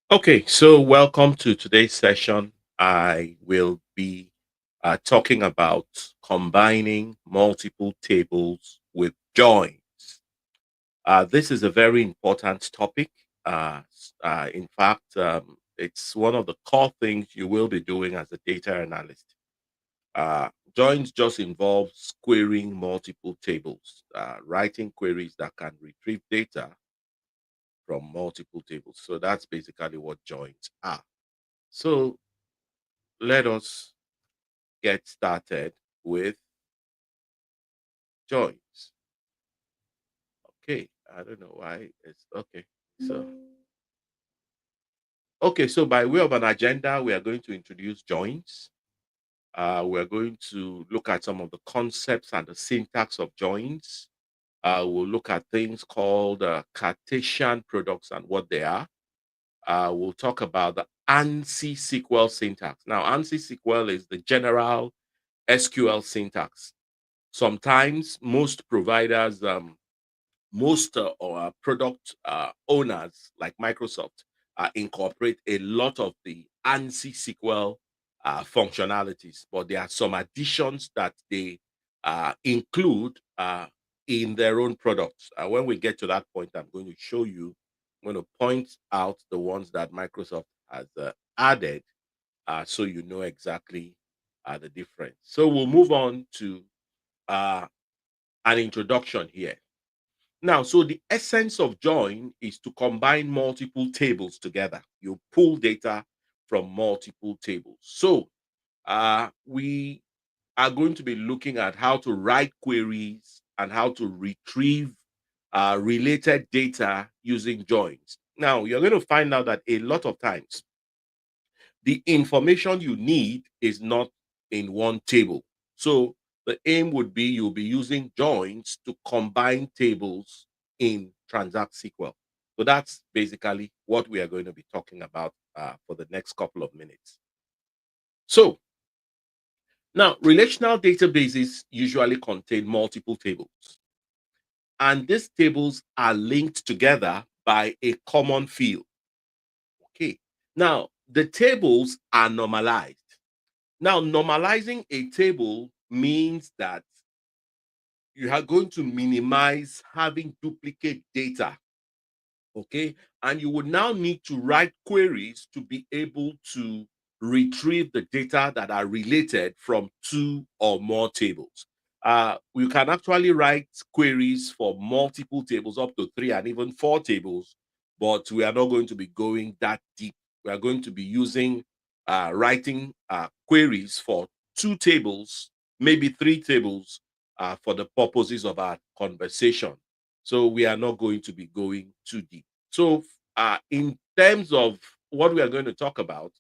Okay, so welcome to today's session. I will be talking about combining multiple tables with joins. This is a very important topic. In fact, it's one of the core things you will be doing as a data analyst. Joins just involves querying multiple tables, writing queries that can retrieve data from multiple tables. So that's basically what joins are. So let us get started with joins. Okay, I don't know why it's okay. So, okay, so by way of an agenda, we are going to introduce joins. We're going to look at some of the concepts and the syntax of joins. We'll look at things called Cartesian products and what they are. We'll talk about the ANSI SQL syntax. Now, ANSI SQL is the general SQL syntax. Sometimes most providers most or product owners like Microsoft incorporate a lot of the ANSI SQL functionalities, but there are some additions that they include in their own products. When we get to that point, I'm going to show you, I'm going to point out the ones that Microsoft has added so you know exactly the difference. So we'll move on to uh, an introduction here. Now, so the essence of join is to combine multiple tables together. You pull data from multiple tables. So we are going to be looking at how to write queries and how to retrieve related data using joins. Now, you're going to find out that a lot of times the information you need is not in one table. So the aim would be you'll be using joins to combine tables in Transact SQL. So that's basically what we are going to be talking about for the next couple of minutes. So now, relational databases usually contain multiple tables, and these tables are linked together by a common field. Okay. Now, the tables are normalized. Now, normalizing a table means that you are going to minimize having duplicate data. Okay. And you would now need to write queries to be able to retrieve the data that are related from two or more tables. We can actually write queries for multiple tables, up to three and even four tables, but we are not going to be going that deep. We are going to be using writing queries for two tables, maybe three tables, for the purposes of our conversation. So we are not going to be going too deep. So, in terms of what we are going to talk about,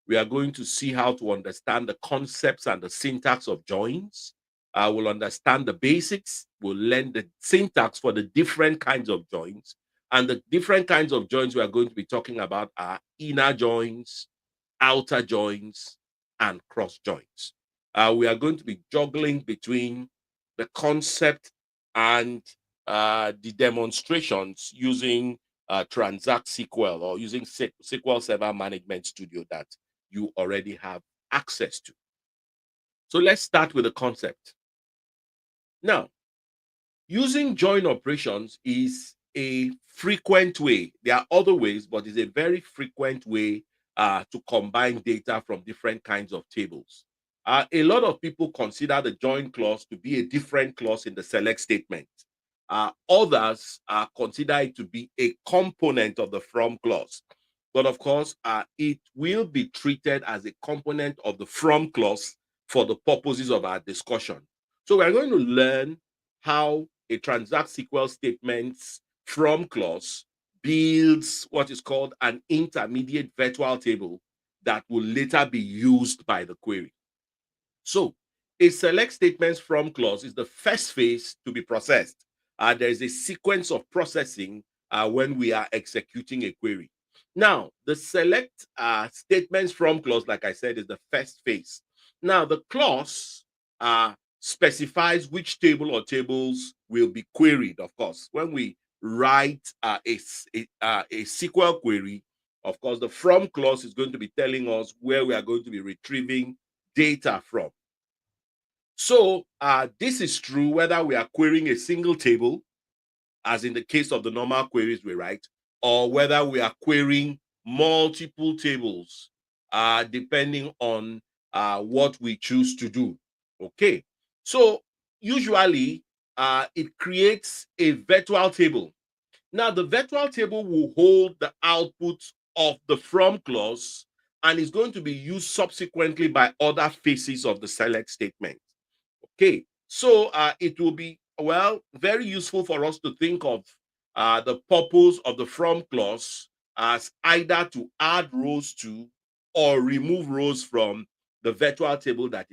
we are going to see how to understand the concepts and the syntax of joins. We'll understand the basics. We'll learn the syntax for the different kinds of joins. And the different kinds of joins we are going to be talking about are inner joins, outer joins, and cross joins. We are going to be juggling between the concept and the demonstrations using Transact SQL or using SQL Server Management Studio that you already have access to. So let's start with the concept. Now, using join operations is a frequent way. There are other ways, but it's a very frequent way to combine data from different kinds of tables. A lot of people consider the join clause to be a different clause in the select statement. Others consider it to be a component of the from clause. But of course, it will be treated as a component of the from clause for the purposes of our discussion. So we're going to learn how a Transact SQL statements from clause builds what is called an intermediate virtual table that will later be used by the query. So a select statements from clause is the first phase to be processed. There is a sequence of processing when we are executing a query. Now, the select statements from clause, like I said, is the first phase. Now, the clause specifies which table or tables will be queried, of course. When we write a SQL query, Of course, the from clause is going to be telling us where we are going to be retrieving data from. So this is true whether we are querying a single table, as in the case of the normal queries we write, or whether we are querying multiple tables, depending on what we choose to do. Okay, so usually it creates a virtual table. Now, the virtual table will hold the output of the from clause and is going to be used subsequently by other phases of the select statement. Okay, so it will be, well, very useful for us to think of the purpose of the from clause as either to add rows to or remove rows from the virtual table that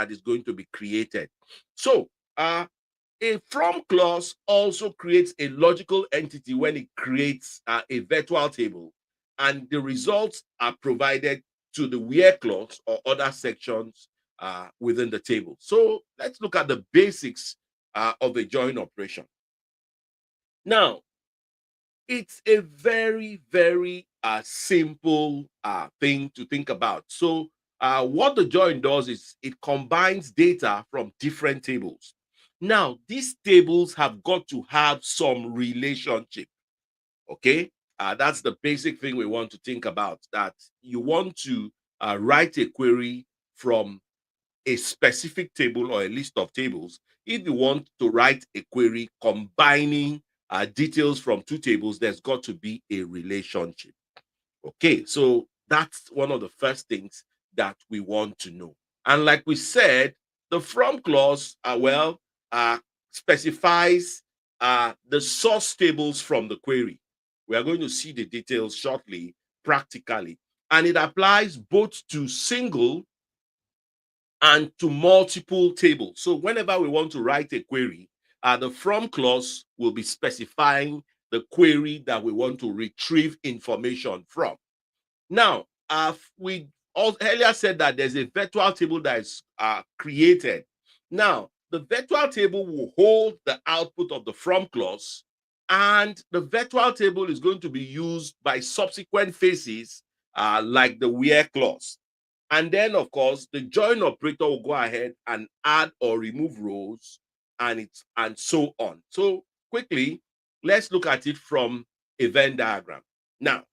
is going to be created. So a from clause also creates a logical entity when it creates a virtual table, and the results are provided to the where clause or other sections within the table. So let's look at the basics of a join operation. Now, it's a very, very simple thing to think about. So what the join does is it combines data from different tables. Now, these tables have got to have some relationship. Okay, that's the basic thing we want to think about, that you want to write a query from a specific table or a list of tables. If you want to write a query combining details from two tables, there's got to be a relationship. Okay, so that's one of the first things that we want to know. And like we said, the from clause, specifies the source tables from the query. We are going to see the details shortly, practically. And it applies both to single and to multiple tables. So whenever we want to write a query, the from clause will be specifying the query that we want to retrieve information from. Now, we earlier said that there's a virtual table that is created. Now, the virtual table will hold the output of the from clause, and the virtual table is going to be used by subsequent phases like the where clause. And then, of course, the join operator will go ahead and add or remove rows, and so on. So quickly, let's look at it from a Venn diagram. Now,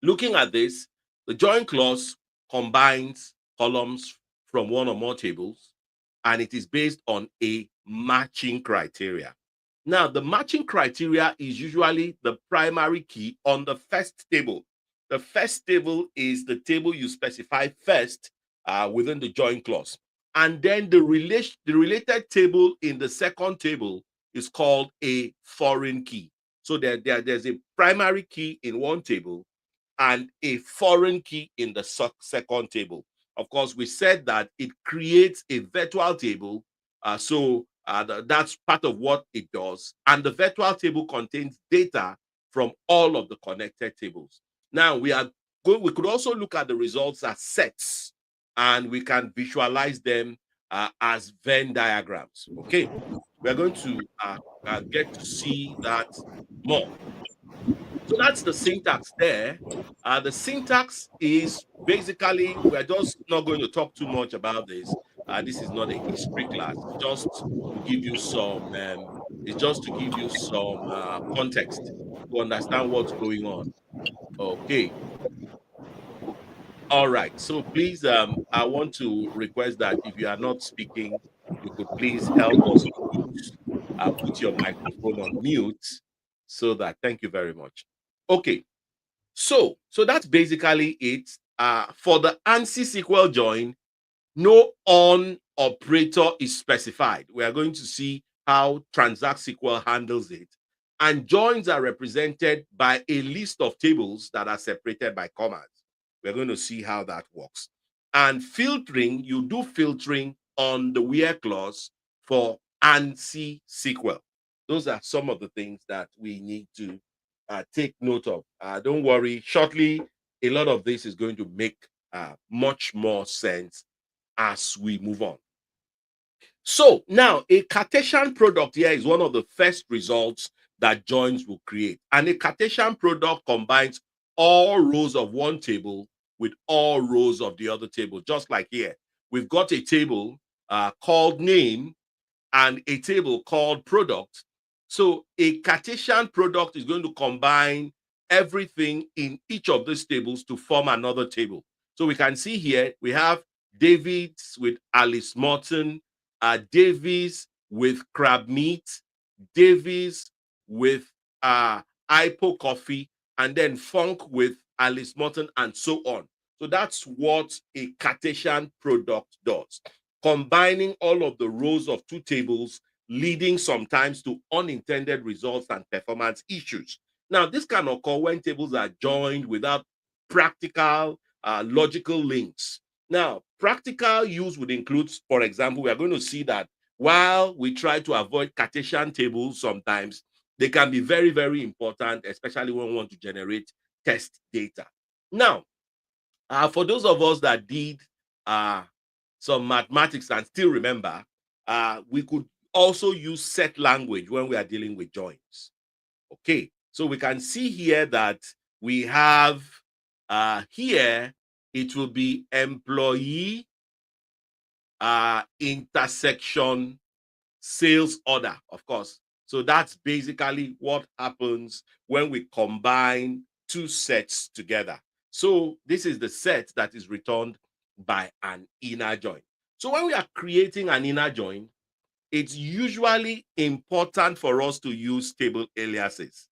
looking at this, the join clause combines columns from one or more tables, and it is based on a matching criteria. Now, the matching criteria is usually the primary key on the first table. The first table is the table you specify first within the join clause. And then the related table in the second table is called a foreign key. So there's a primary key in one table and a foreign key in the second table. Of course, we said that it creates a virtual table. That's part of what it does. And the virtual table contains data from all of the connected tables. Now, we could also look at the results as sets, and we can visualize them as Venn diagrams. Okay, we're going to get to see that more. So that's the syntax there. The syntax is basically, we're just not going to talk too much about this. This is not a history class. It's just to give you some context to understand what's going on. Okay. All right. So please, I want to request that if you are not speaking, you could please help us to put your microphone on mute, so that, thank you very much. Okay. So that's basically it. For the ANSI SQL join, no on operator is specified. We are going to see how Transact SQL handles it. And joins are represented by a list of tables that are separated by commas. We're going to see how that works. And filtering, you do filtering on the where clause for ANSI SQL. Those are some of the things that we need to take note of. Don't worry, shortly, a lot of this is going to make much more sense as we move on. So now a Cartesian product here is one of the first results that joins will create. And a Cartesian product combines all rows of one table with all rows of the other table, just like here. We've got a table called name and a table called product. So a Cartesian product is going to combine everything in each of these tables to form another table. So we can see here we have Davids with Alice Morton, Davies with crab meat, Davies with Ipo coffee, and then Funk with Alice Morton, and so on. So that's what a Cartesian product does, combining all of the rows of two tables, leading sometimes to unintended results and performance issues. Now, this can occur when tables are joined without practical logical links. Now, practical use would include, for example, we are going to see that while we try to avoid Cartesian tables sometimes, they can be very, very important, especially when we want to generate test data. Now, for those of us that did uh, some mathematics and still remember, we could also use set language when we are dealing with joins. Okay, so we can see here that we have here, it will be employee intersection sales order, of course. So that's basically what happens when we combine two sets together. So this is the set that is returned by an inner join. So when we are creating an inner join, it's usually important for us to use table aliases.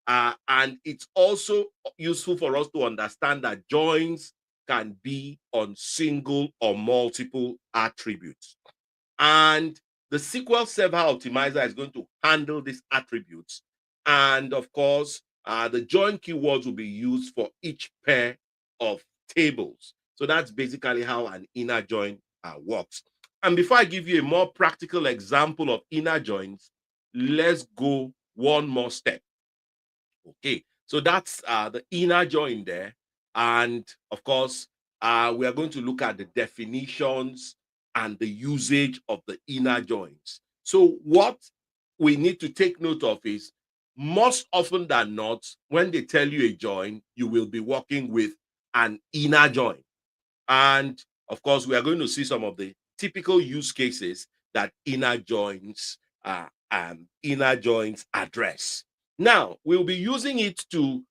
And it's also useful for us to understand that joins can be on single or multiple attributes. And the SQL Server Optimizer is going to handle these attributes. And of course, the join keywords will be used for each pair of tables. So that's basically how an inner join works. And before I give you a more practical example of inner joins, let's go one more step. Okay, so that's the inner join there. And of course, we are going to look at the definitions and the usage of the inner joins. So what we need to take note of is, most often than not, when they tell you a join, you will be working with an inner join. And of course, we are going to see some of the typical use cases that inner joins address. Now, we'll be using it to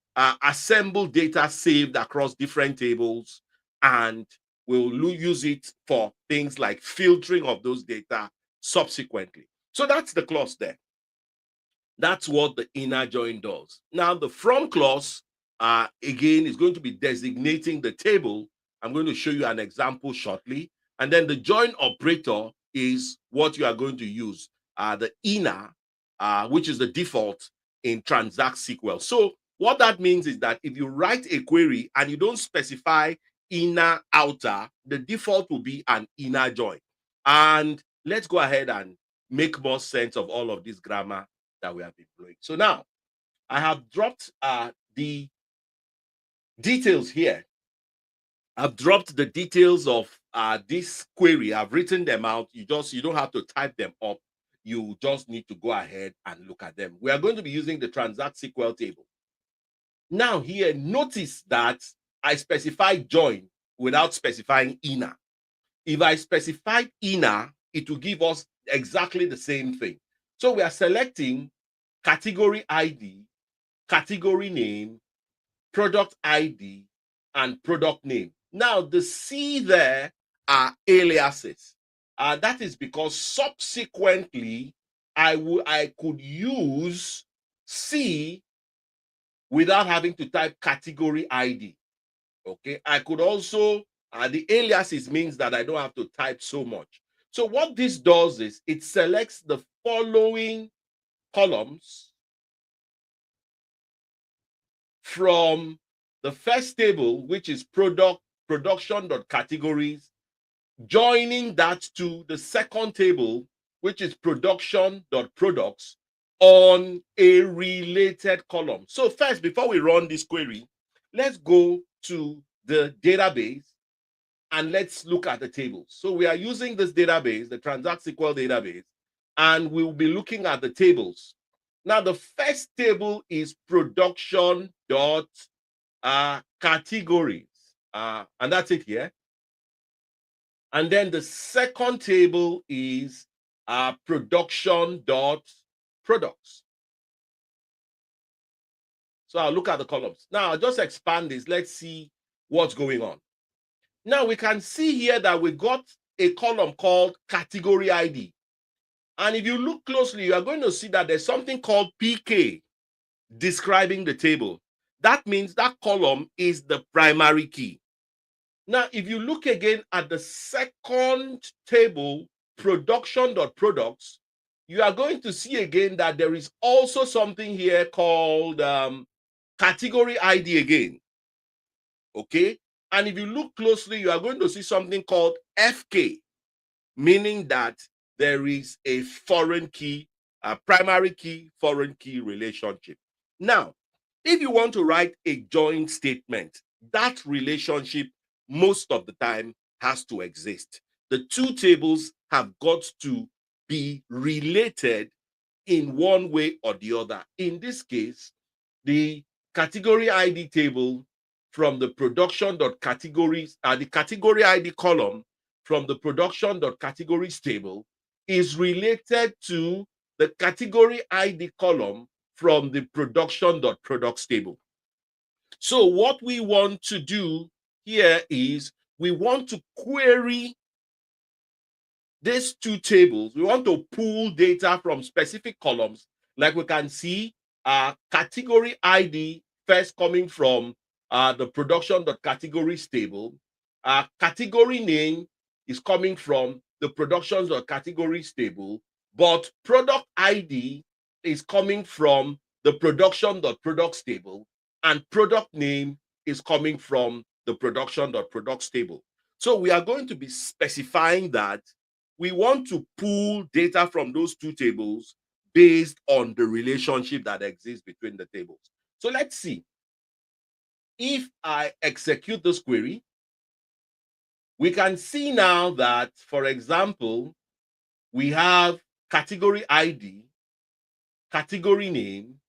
assemble data saved across different tables, and we'll use it for things like filtering of those data subsequently. So that's the clause there. That's what the inner join does. Now, the from clause, again, is going to be designating the table. I'm going to show you an example shortly. And then the join operator is what you are going to use, the inner, which is the default in Transact SQL. So what that means is that if you write a query and you don't specify inner, outer, the default will be an inner join. And let's go ahead and make more sense of all of this grammar that we have been blowing. So now I have dropped the details here. I've dropped the details of this query. I've written them out. You don't have to type them up. You just need to go ahead and look at them. We are going to be using the Transact SQL table. Now here, notice that I specified join without specifying inner. If I specified inner, it will give us exactly the same thing. So we are selecting category ID, category name, product ID, and product name. Now, the C there are aliases. That is because subsequently, I could use C without having to type category ID. Okay, I could also, the aliases means that I don't have to type so much. So what this does is it selects the following columns from the first table, which is production.categories, joining that to the second table, which is production.products, on a related column. So first, before we run this query, let's go to the database and let's look at the tables. So we are using this database, the Transact SQL database, and we'll be looking at the tables. Now, the first table is production.products. categories. And that's it here. And then the second table is production dot products. So I'll look at the columns. Now I'll just expand this. Let's see what's going on. Now we can see here that we got a column called category ID. And if you look closely, you are going to see that there's something called PK describing the table. That means that column is the primary key. Now, if you look again at the second table, production.products, you are going to see again that there is also something here called category ID again. Okay. And if you look closely, you are going to see something called FK, meaning that there is a foreign key, a primary key, foreign key relationship. Now, if you want to write a join statement, that relationship most of the time has to exist. The two tables have got to be related in one way or the other. In this case, the category ID table from the production.categories, the category ID column from the production.categories table is related to the category ID column from the production.products table. So what we want to do here is we want to query these two tables. We want to pull data from specific columns, like we can see category ID first coming from the production.categories table. Category name is coming from the productions.categories table, but product ID is coming from the production.products table, and product name is coming from the production.products table. So we are going to be specifying that we want to pull data from those two tables based on the relationship that exists between the tables. So let's see. If I execute this query, we can see now that, for example, we have category ID, category name,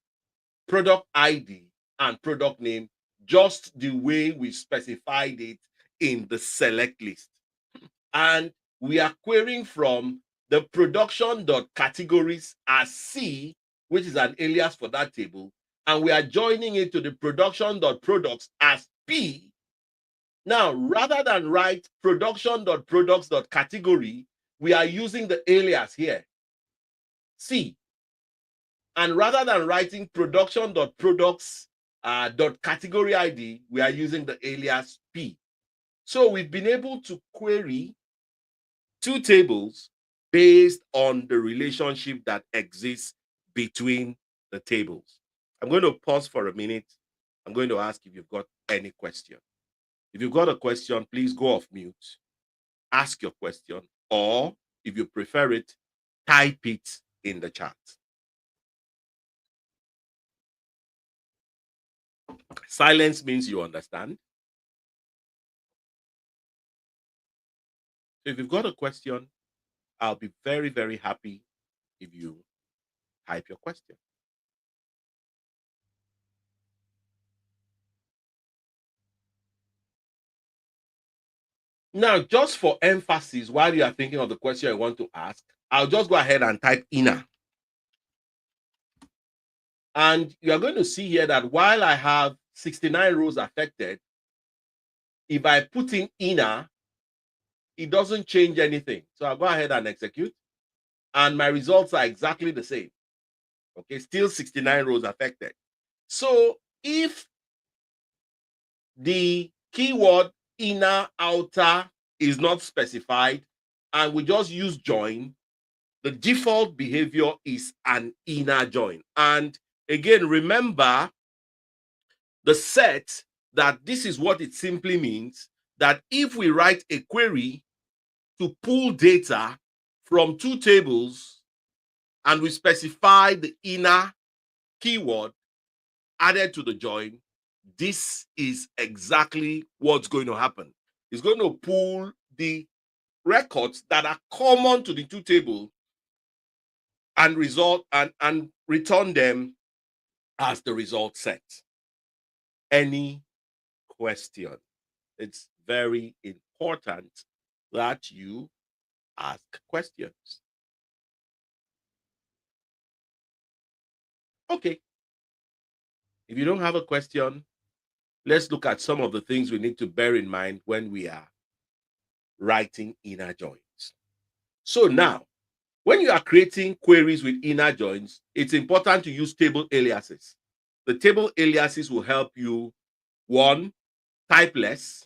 product ID, and product name, just the way we specified it in the select list. And we are querying from the production.categories as C, which is an alias for that table, and we are joining it to the production.products as P. Now, rather than write production.products.category, we are using the alias here, C. And rather than writing production.products.category ID, we are using the alias P. So we've been able to query two tables based on the relationship that exists between the tables. I'm going to pause for a minute. I'm going to ask if you've got any question. If you've got a question, please go off mute, ask your question, or if you prefer it, type it in the chat. Silence means you understand. So if you've got a question, I'll be very, very happy if you type your question. Now, just for emphasis, while you are thinking of the question I want to ask, I'll just go ahead and type inner. And you are going to see here that while I have 69 rows affected, if I put in inner, it doesn't change anything. So I'll go ahead and execute, and my results are exactly the same. Okay, still 69 rows affected. So if the keyword inner, outer is not specified, and we just use join, the default behavior is an inner join. And again, remember the set that this is what it simply means, that if we write a query to pull data from two tables and we specify the inner keyword added to the join, this is exactly what's going to happen. It's going to pull the records that are common to the two tables and return them as the result set. Any question. It's very important that you ask questions. Okay, if you don't have a question, let's look at some of the things we need to bear in mind when we are writing inner joins. So now, when you are creating queries with inner joins, it's important to use table aliases. The table aliases will help you, one, type less,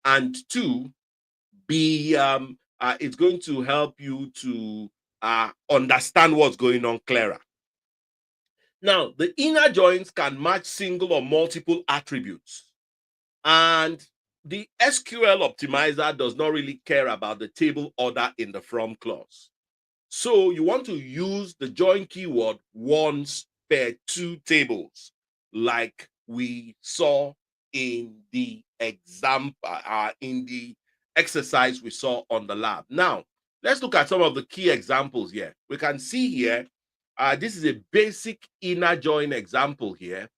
and two, it's going to help you to understand what's going on clearer. Now, the inner joins can match single or multiple attributes. And the SQL optimizer does not really care about the table order in the from clause. So you want to use the join keyword once per two tables, like we saw in the example, in the exercise we saw on the lab. Now, let's look at some of the key examples here. We can see here, this is a basic inner join example here.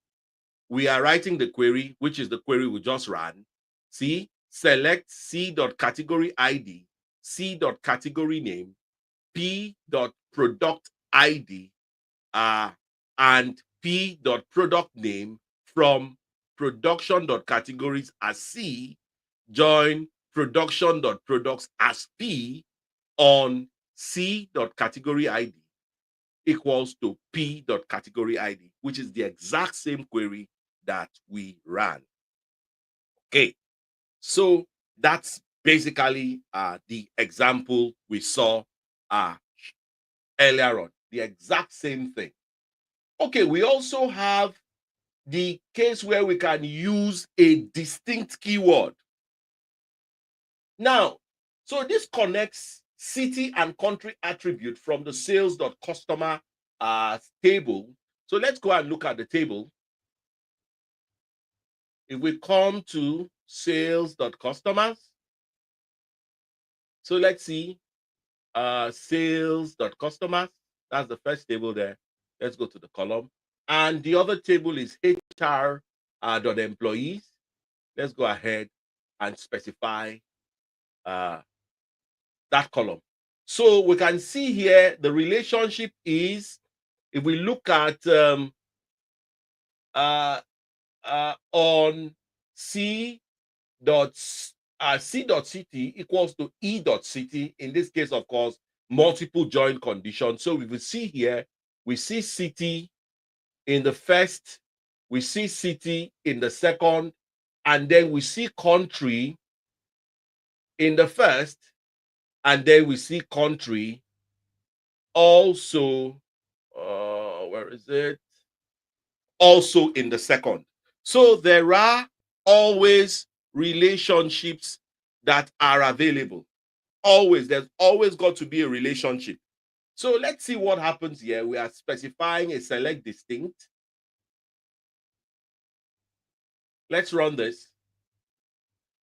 We are writing the query, which is the query we just ran. See, select c.category ID, c.category name, p.product ID, and p.product name from production.categories as C, join production.products as P on c.category ID equals to p.category ID, which is the exact same query that we ran. Okay, so that's basically the example we saw earlier on, the exact same thing. Okay, we also have the case where we can use a distinct keyword. Now, so this connects city and country attribute from the sales.customer table. So let's go and look at the table. If we come to sales.customers, so let's see sales.customers. That's the first table there. Let's go to the column. And the other table is HR employees. Let's go ahead and specify that column. So we can see here the relationship is, if we look at on c.city equals to e.city. In this case, of course, multiple join conditions. So we will see here, we see city in the first, we see city in the second, and then we see country in the first, and then we see country also, where is it? Also in the second. So there are always relationships that are available. Always, there's always got to be a relationship. So let's see what happens here. We are specifying a select distinct. Let's run this.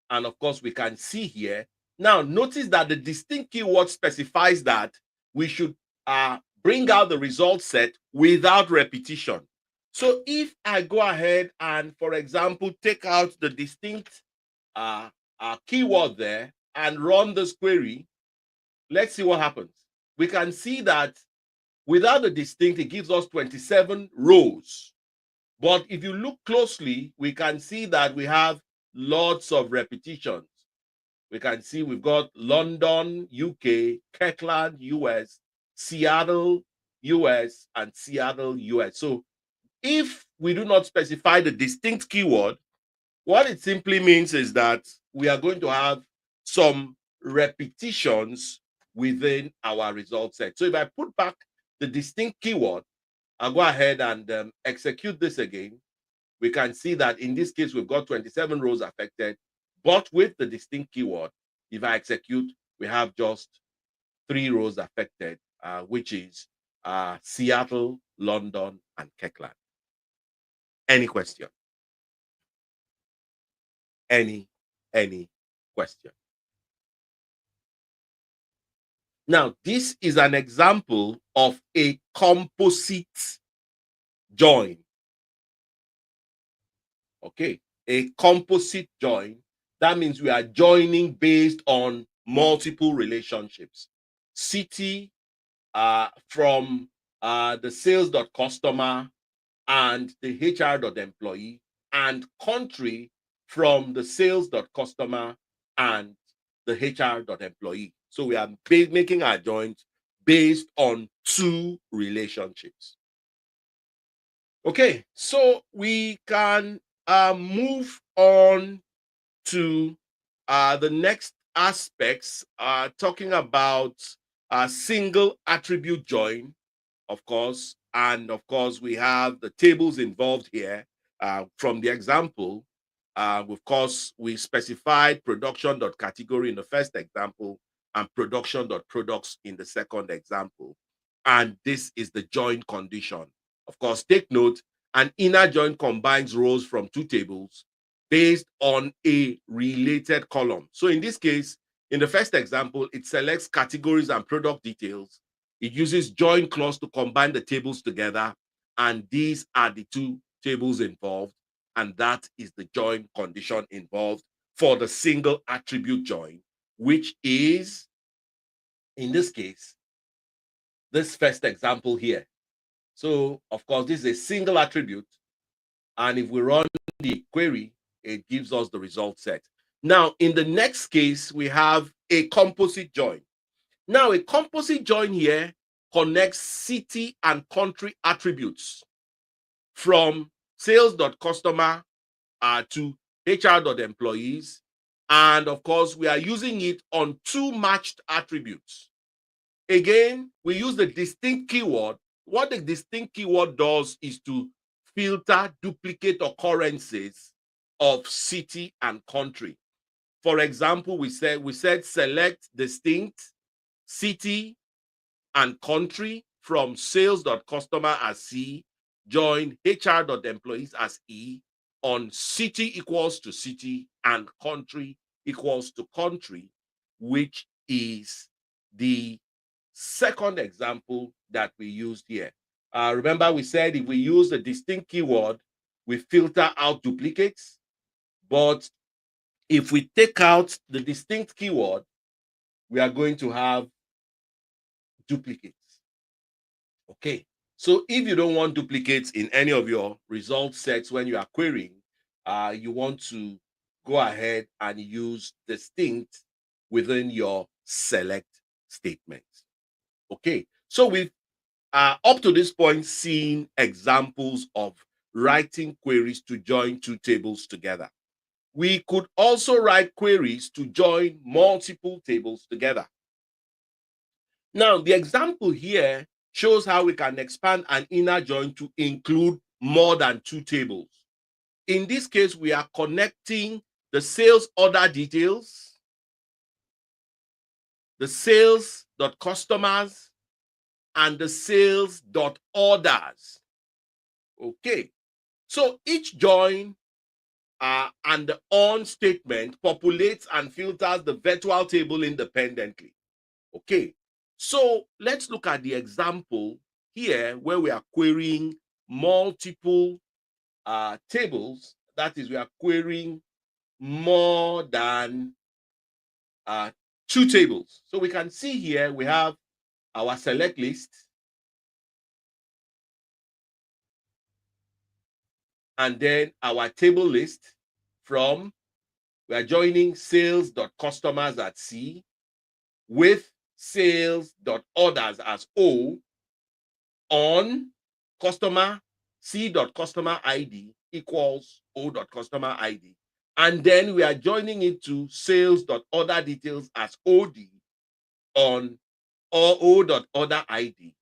And of course, we can see here. Now, notice that the distinct keyword specifies that we should bring out the result set without repetition. So if I go ahead and, for example, take out the distinct keyword there and run this query, let's see what happens. We can see that without the distinct, it gives us 27 rows. But if you look closely, we can see that we have lots of repetitions. We can see we've got London, UK, Kirkland, US, Seattle, US, and Seattle, US. So if we do not specify the distinct keyword, what it simply means is that we are going to have some repetitions within our result set. So if I put back the distinct keyword, I'll go ahead and execute this again. We can see that in this case, we've got 27 rows affected, but with the distinct keyword, if I execute, we have just 3 rows affected, which is Seattle, London, and Kirkland. Any question? Any question? Now, this is an example of a composite join. Okay, a composite join, that means we are joining based on multiple relationships. City from the sales.customer and the HR.employee, and country from the sales.customer and the HR.employee. So we are making our joint based on two relationships. Okay, so we can move on to the next aspects, talking about a single attribute join, of course, and of course we have the tables involved here. From the example, of course, we specified production.category in the first example and production.products in the second example. And this is the join condition. Of course, take note, an inner join combines rows from two tables based on a related column. So in this case, in the first example, it selects categories and product details. It uses join clause to combine the tables together, and these are the two tables involved, and that is the join condition involved for the single attribute join, which is, in this case, this first example here. So, of course, this is a single attribute, and if we run the query, it gives us the result set. Now, in the next case, we have a composite join. Now, a composite join here connects city and country attributes from sales.customer to HR.employees. And of course, we are using it on two matched attributes. Again, we use the distinct keyword. What the distinct keyword does is to filter duplicate occurrences of city and country. For example, we said select distinct city and country from sales.customer as C, join HR.employees as E on city equals to city and country equals to country, which is the second example that we used here. Remember, we said if we use the distinct keyword, we filter out duplicates. But if we take out the distinct keyword, we are going to have duplicates. Okay, so if you don't want duplicates in any of your result sets when you are querying, you want to go ahead and use distinct within your select statement. Okay, so we've up to this point seen examples of writing queries to join two tables together. We could also write queries to join multiple tables together. Now, the example here shows how we can expand an inner join to include more than two tables. In this case, we are connecting the sales order details, the sales.customers, and the sales.orders. Okay, so each join and the on statement populates and filters the virtual table independently. Okay, so let's look at the example here where we are querying multiple tables. That is, we are querying more than two tables. So we can see here we have our select list, and then our table list from, we are joining sales.customers at C with sales.orders as O on customer C.customer ID equals O.customer ID. And then we are joining it to sales.order details as OD on O.order ID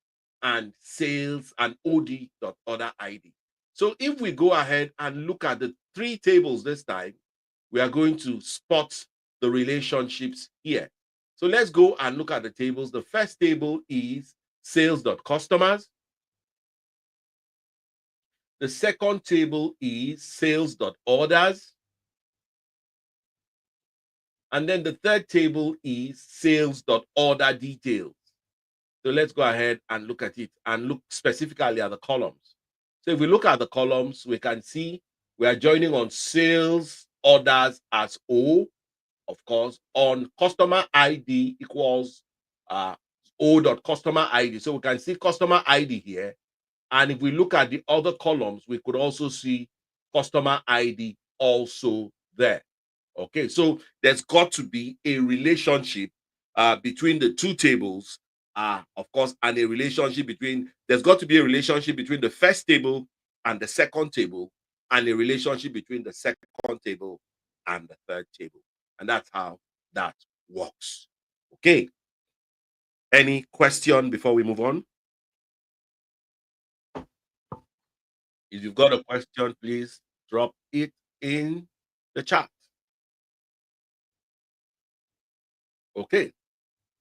and sales and OD.order ID. So if we go ahead and look at the three tables this time, we are going to spot the relationships here. So let's go and look at the tables. The first table is sales.customers. The second table is sales.orders. And then the third table is sales.order details. So let's go ahead and look at it and look specifically at the columns. So if we look at the columns, we can see We are joining on sales orders as O, of course, on customer ID equals O.customer ID. So we can see customer ID here. And if we look at the other columns, we could also see customer ID also there. Okay, so there's got to be a relationship between the two tables, of course, and a relationship between, there's got to be a relationship between the first table and the second table, and a relationship between the second table and the third table. And that's how that works. Okay. Any question before we move on? If you've got a question, please drop it in the chat. Okay.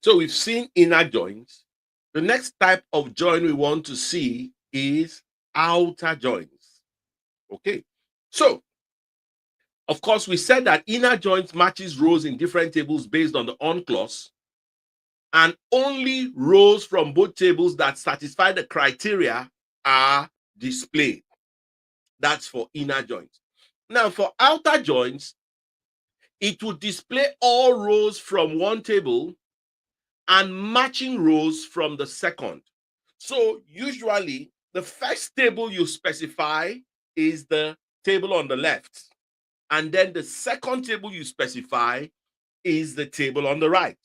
So we've seen inner joins. The next type of join we want to see is outer joins. Okay. So, of course, we said that inner joins matches rows in different tables based on the on clause, and only rows from both tables that satisfy the criteria are displayed. That's for inner joins. Now, for outer joins, it will display all rows from one table and matching rows from the second. So usually the first table you specify is the table on the left. And then the second table you specify is the table on the right.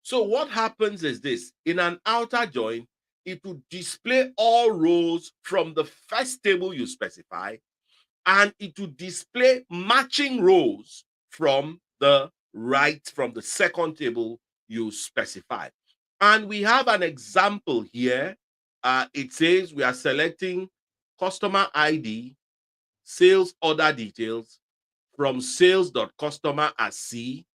So what happens is this: in an outer join, it will display all rows from the first table you specify, and it will display matching rows from the right, from the second table you specify. And we have an example here. It says we are selecting customer ID, sales order details from sales.customer as C,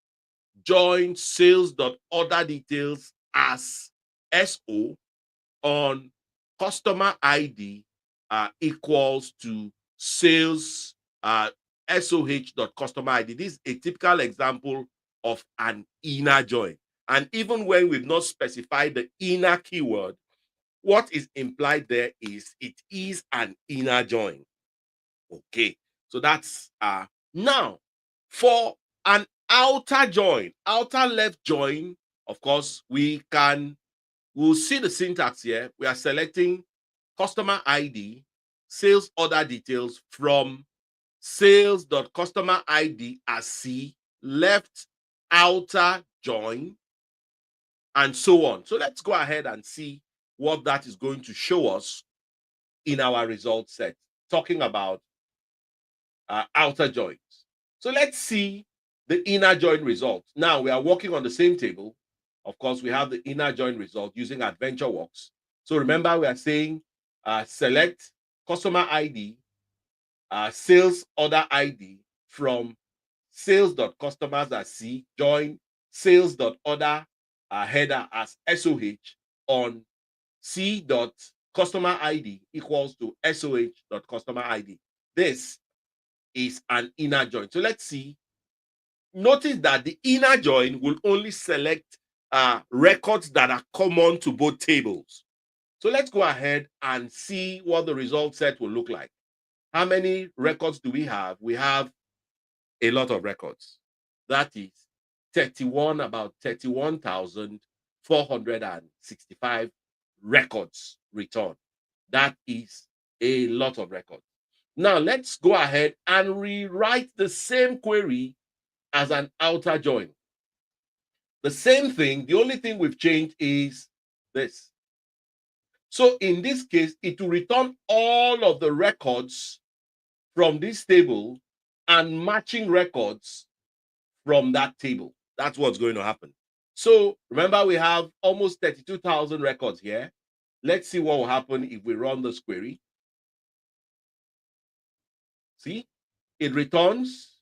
join sales.order details as SO on customer ID equals to sales SOH.customer ID. This is a typical example of an inner join. And even when we've not specified the inner keyword, what is implied there is it is an inner join. Okay, so that's now for an outer join, outer left join. Of course, we'll see the syntax here. We are selecting customer ID, sales order details from sales.customer ID as C, left outer join, and so on. So let's go ahead and see what that is going to show us in our result set, talking about outer joins. So let's see the inner join result. Now we are working on the same table. Of course, we have the inner join result using AdventureWorks. So remember, we are saying select customer ID, sales order ID from sales.customers as C, join sales.order header as SOH on C.customer ID equals to SOH.customer ID. This is an inner join. So let's see. Notice that the inner join will only select records that are common to both tables. So let's go ahead and see what the result set will look like. How many records do we have? We have a lot of records. That is about 31,465 records returned. That is a lot of records. Now let's go ahead and rewrite the same query as an outer join. The same thing, the only thing we've changed is this. So in this case, it will return all of the records from this table and matching records from that table. That's what's going to happen. So remember, we have almost 32,000 records here. Let's see what will happen if we run this query. See, it returns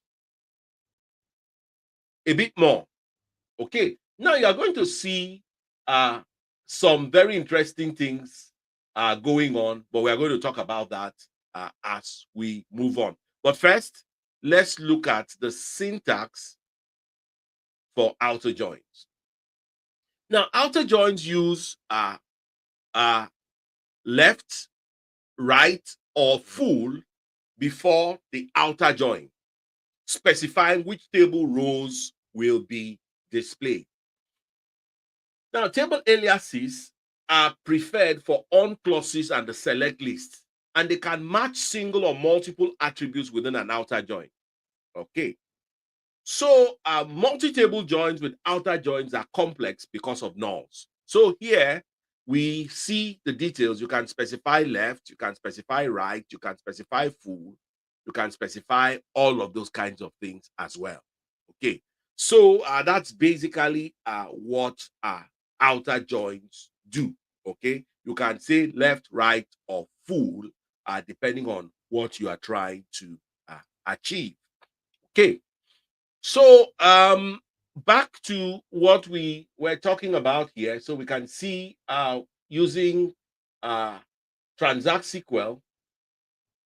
a bit more. Okay, now you are going to see some very interesting things going on, but we are going to talk about that as we move on. But first, let's look at the syntax for outer joins. Now, outer joins use left, right, or full before the outer join, specifying which table rows will be displayed. Now, table aliases are preferred for on clauses and the select list, and they can match single or multiple attributes within an outer join. Okay. So multi-table joins with outer joins are complex because of nulls. So here we see the details. You can specify left, you can specify right, you can specify full, you can specify all of those kinds of things as well. Okay, so that's basically what outer joins do. Okay, you can say left, right, or full, depending on what you are trying to achieve. Okay, so back to what we were talking about here. So we can see using uh Transact SQL.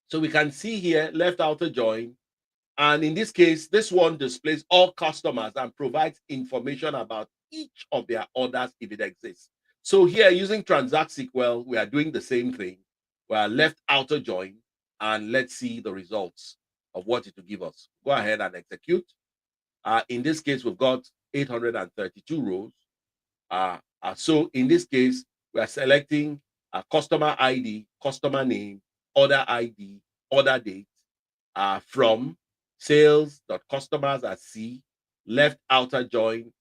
So we can see here left outer join. And in this case, this one displays all customers and provides information about each of their orders if it exists. So here using Transact SQL, we are doing the same thing. We are left outer join, and let's see the results of what it will give us. Go ahead and execute. In this case, we've got 832 rows. So in this case, we are selecting a customer ID, customer name, order ID, order date from sales.customers as C, left outer join,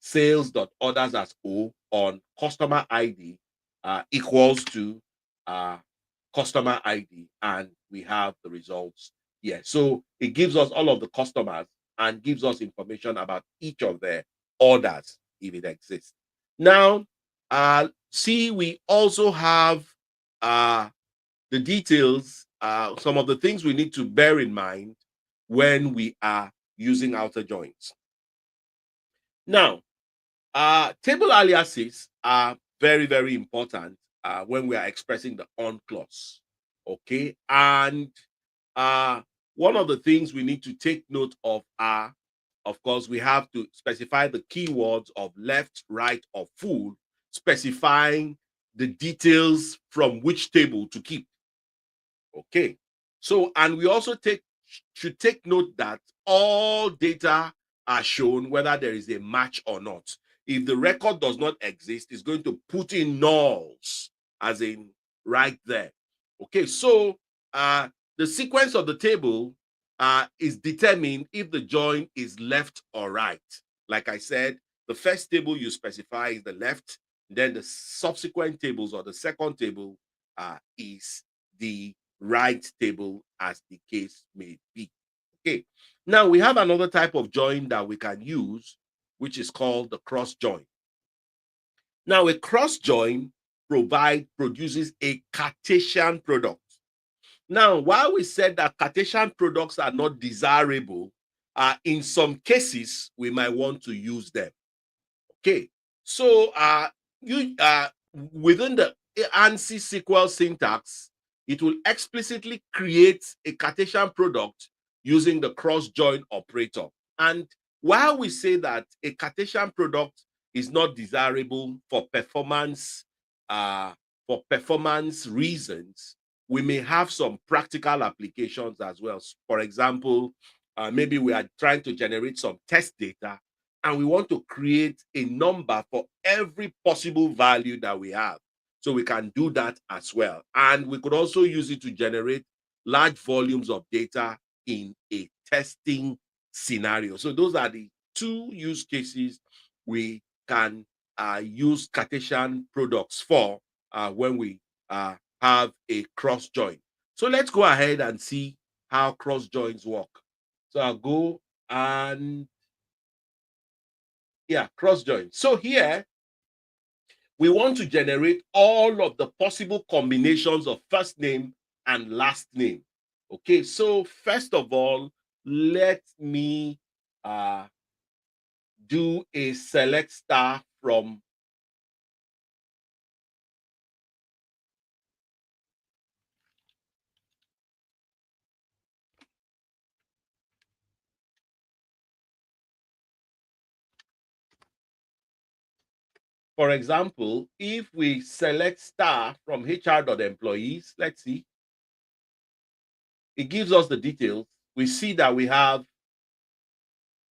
sales.orders as O on customer ID equals to uh, customer ID. And we have the results here. So it gives us all of the customers and gives us information about each of their orders if it exists. Now, see, we also have the details, some of the things we need to bear in mind when we are using outer joins. Now, table aliases are very, very important when we are expressing the on clause. Okay, and one of the things we need to take note of are, of course, we have to specify the keywords of left, right, or full, specifying the details from which table to keep. Okay. So, and we also should take note that all data are shown whether there is a match or not. If the record does not exist, it's going to put in nulls, as in right there. Okay, so the sequence of the table is determined if the join is left or right. Like I said, the first table you specify is the left, then the subsequent tables or the second table is the right table, as the case may be. Okay, now we have another type of join that we can use, which is called the cross join. Now, a cross join produces a Cartesian product. Now, while we said that Cartesian products are not desirable, in some cases we might want to use them. Okay, so you within the ANSI SQL syntax, it will explicitly create a Cartesian product using the cross join operator. And while we say that a Cartesian product is not desirable for performance reasons, we may have some practical applications as well. For example, maybe we are trying to generate some test data and we want to create a number for every possible value that we have. So we can do that as well. And we could also use it to generate large volumes of data in a testing scenario. So those are the two use cases we can use Cartesian products for when we have a cross join. So let's go ahead and see how cross joins work. So I'll go and cross join. So here we want to generate all of the possible combinations of first name and last name. Okay, so first of all, let me do a select star from. For example, if we select star from HR.employees, let's see. it gives us the details. We see that we have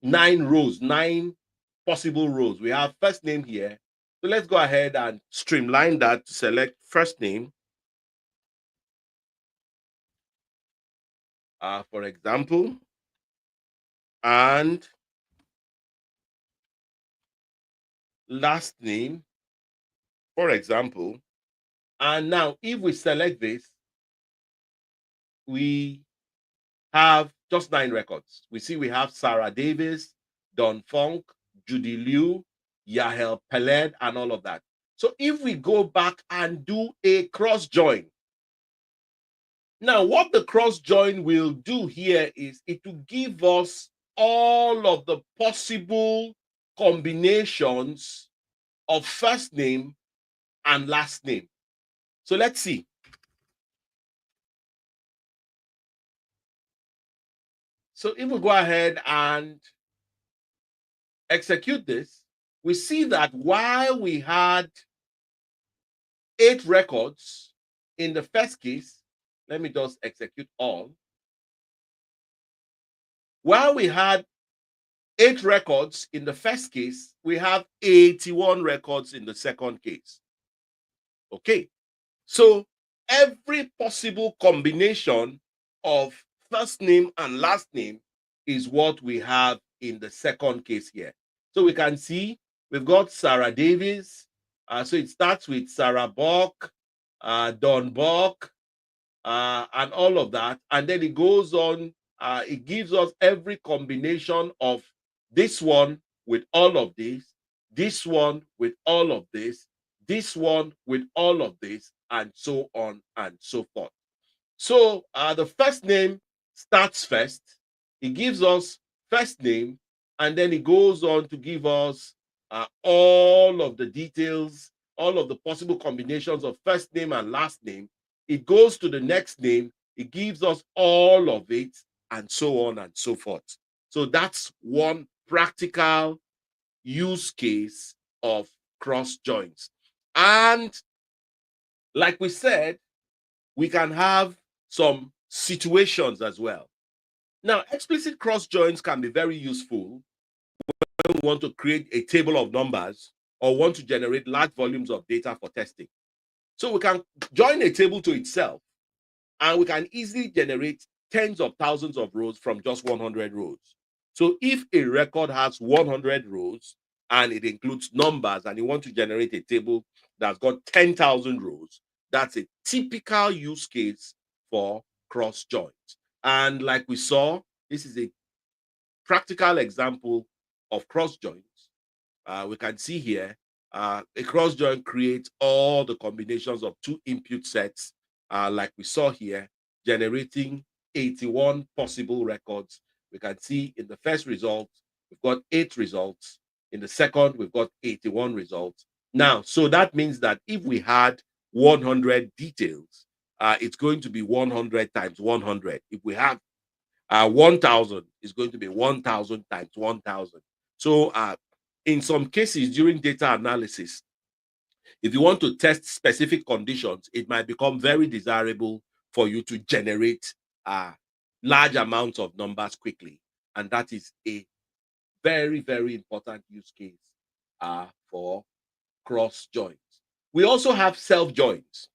9 rows, 9 possible rows. We have first name here. So let's go ahead and streamline that to select first name. For example, and last name, for example. And now, if we select this, we have just 9 records. We see we have Sarah Davis, Don Funk, Judy Liu, Yahel Peled, and all of that. So if we go back and do a cross join, now what the cross join will do here is it will give us all of the possible combinations of first name and last name. So let's see. So if we go ahead and execute this, we see that while we had 8 records in the first case, let me just execute all. While we had 8 records in the first case, we have 81 records in the second case. Okay, so every possible combination of first name and last name is what we have in the second case here. So we can see we've got Sarah Davis. So it starts with Sarah Buck, Don Buck, and all of that. And then it goes on, it gives us every combination of this one with all of this one with all of this one with all of this, and so on and so forth. So the first name starts first. It gives us first name, and then it goes on to give us all of the details, all of the possible combinations of first name and last name. It goes to the next name. It gives us all of it, and so on and so forth. So that's one practical use case of cross joins. And like we said, we can have some situations as well. Now, explicit cross joins can be very useful when we want to create a table of numbers or want to generate large volumes of data for testing. So we can join a table to itself, and we can easily generate tens of thousands of rows from just 100 rows. So if a record has 100 rows and it includes numbers, and you want to generate a table that's got 10,000 rows, that's a typical use case for cross joins. And like we saw, this is a practical example of cross joins. We can see here a cross join creates all the combinations of 2 input sets, like we saw here, generating 81 possible records. We can see in the first result, we've got 8 results. In the second, we've got 81 results. Now, so that means that if we had 100 details, it's going to be 100 times 100. If we have 1,000, it's going to be 1,000 times 1,000. So in some cases during data analysis, if you want to test specific conditions, it might become very desirable for you to generate large amounts of numbers quickly. And that is a very, very important use case for cross joins. We also have self joins.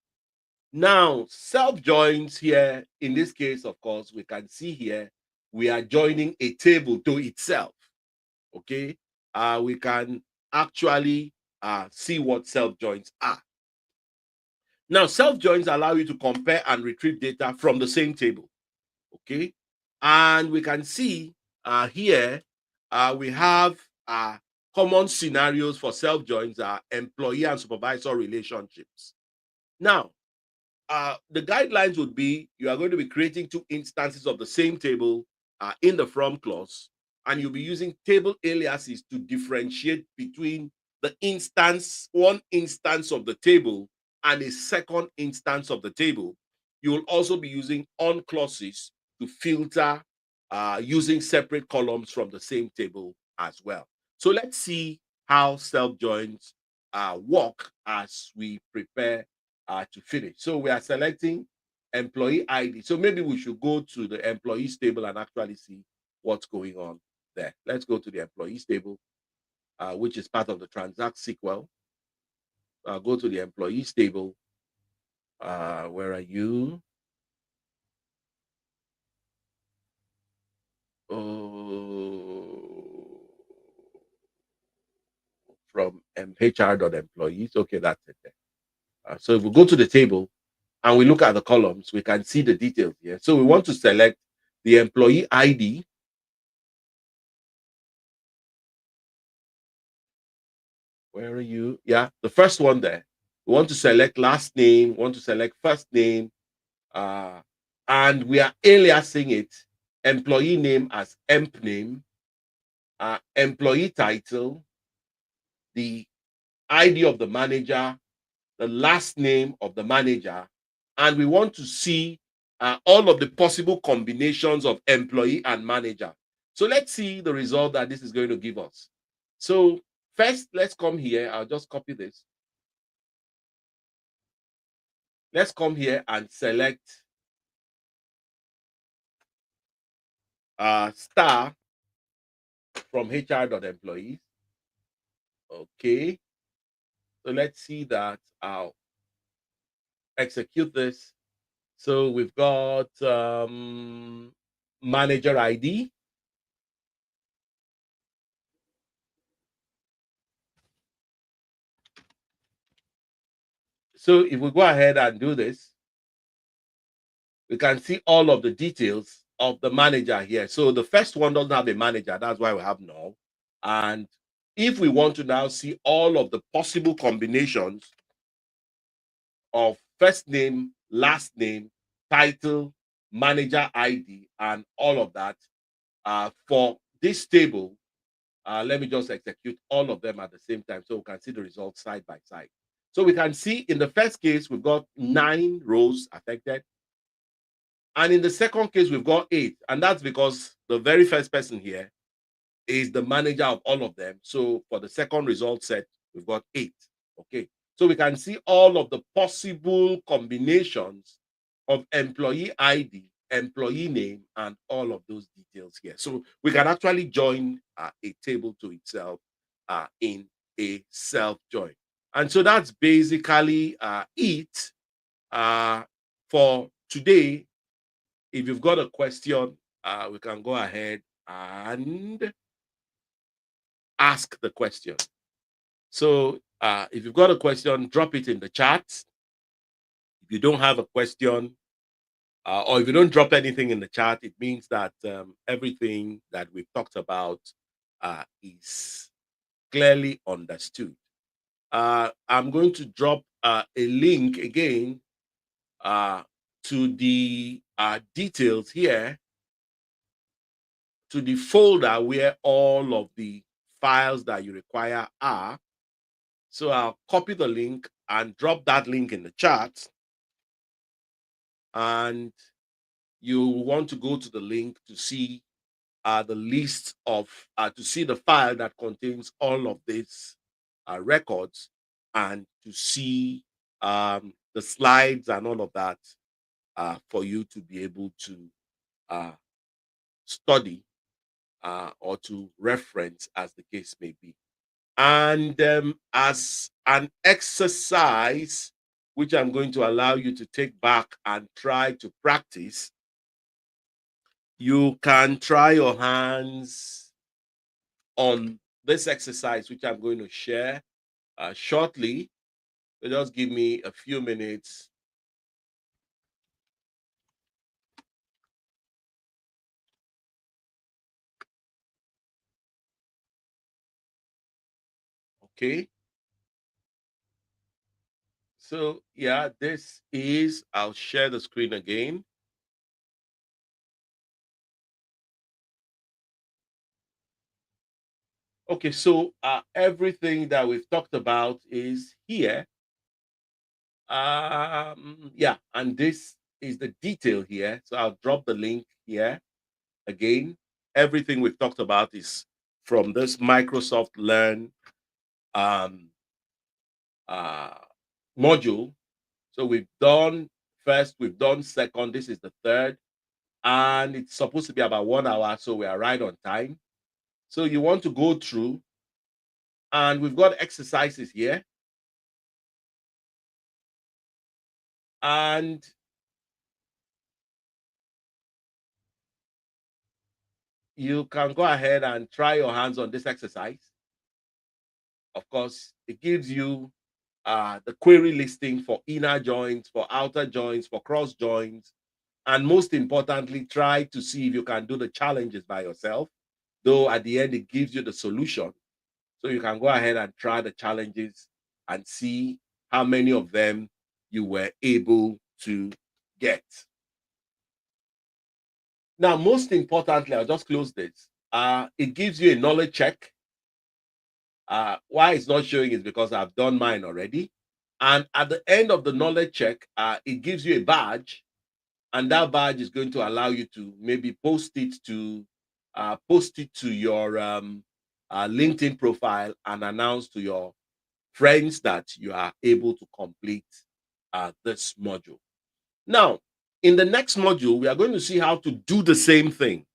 Now, self joins here, in this case, of course, we can see here, we are joining a table to itself. Okay, we can actually see what self joins are. Now, self joins allow you to compare and retrieve data from the same table. Okay, and we can see here we have common scenarios for self joins are employee and supervisor relationships. Now, the guidelines would be you are going to be creating 2 instances of the same table in the from clause, and you'll be using table aliases to differentiate between the instance, one instance of the table and a second instance of the table. You will also be using on clauses to filter using separate columns from the same table as well. So let's see how self joins work as we prepare to finish. So we are selecting employee ID. So maybe we should go to the employees table and actually see what's going on there. Let's go to the employees table, which is part of the Transact SQL. I'll go to the employees table. Where are you? Oh, from HR.employees. Okay, that's it there. So if we go to the table and we look at the columns, we can see the details here. So we want to select the employee ID. Where are you? Yeah, the first one there. We want to select last name, want to select first name, uh, and we are aliasing it, employee name as emp name, employee title, the ID of the manager, the last name of the manager, and we want to see all of the possible combinations of employee and manager. So let's see the result that this is going to give us. So first, let's come here. I'll just copy this. Let's come here and select star from HR.employees. Okay. So let's see that I'll execute this. So we've got manager ID. So if we go ahead and do this, we can see all of the details of the manager here. So the first one doesn't have a manager. That's why we have null. And if we want to now see all of the possible combinations of first name, last name, title, manager ID, and all of that for this table, let me just execute all of them at the same time so we can see the results side by side. So we can see in the first case, we've got 9 rows affected. And in the second case, we've got 8. And that's because the very first person here is the manager of all of them. So for the second result set, we've got 8. Okay. So we can see all of the possible combinations of employee ID, employee name, and all of those details here. So we can actually join a table to itself in a self join. And so that's basically it for today. If you've got a question, we can go ahead and ask the question. So if you've got a question, drop it in the chat. If you don't have a question, or if you don't drop anything in the chat, it means that everything that we've talked about is clearly understood. I'm going to drop a link again to the details here, to the folder where all of the files that you require are. So I'll copy the link and drop that link in the chat. And you want to go to the link to see the list of, to see the file that contains all of these records, and to see the slides and all of that for you to be able to study or to reference as the case may be. And as an exercise, which I'm going to allow you to take back and try to practice, you can try your hands on this exercise, which I'm going to share shortly. So just give me a few minutes. Okay. So yeah, this is, I'll share the screen again. Okay, so everything that we've talked about is here. Yeah, and this is the detail here. So I'll drop the link here again. Everything we've talked about is from this Microsoft Learn um, uh, module. So we've done first, we've done second, this is the third, and it's supposed to be about 1 hour, so we are right on time. So you want to go through, and we've got exercises here, and you can go ahead and try your hands on this exercise. Of course, it gives you the query listing for inner joins, for outer joins, for cross joins, and most importantly, try to see if you can do the challenges by yourself. Though at the end, it gives you the solution. So you can go ahead and try the challenges and see how many of them you were able to get. Now, most importantly, I'll just close this. It gives you a knowledge check. Why it's not showing is because I've done mine already. And at the end of the knowledge check, it gives you a badge, and that badge is going to allow you to maybe post it to your LinkedIn profile and announce to your friends that you are able to complete this module. Now, in the next module, we are going to see how to do the same thing,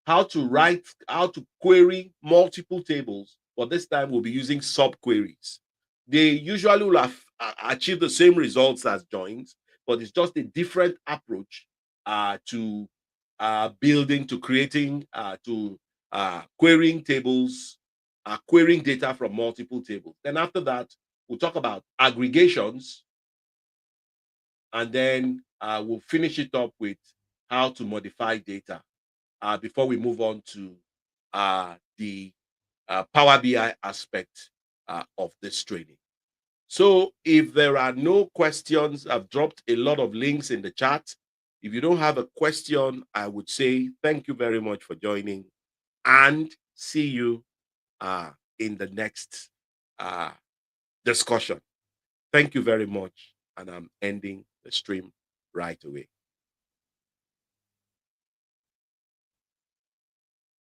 how to query multiple tables, but this time we'll be using subqueries. They usually will have achieve the same results as joins, but it's just a different approach to building, to creating, to querying tables, querying data from multiple tables. Then after that, we'll talk about aggregations, and then we'll finish it up with how to modify data before we move on to the Power BI aspect of this training. So if there are no questions, I've dropped a lot of links in the chat. If you don't have a question, I would say thank you very much for joining, and see you in the next uh, discussion. Thank you very much, and I'm ending the stream right away.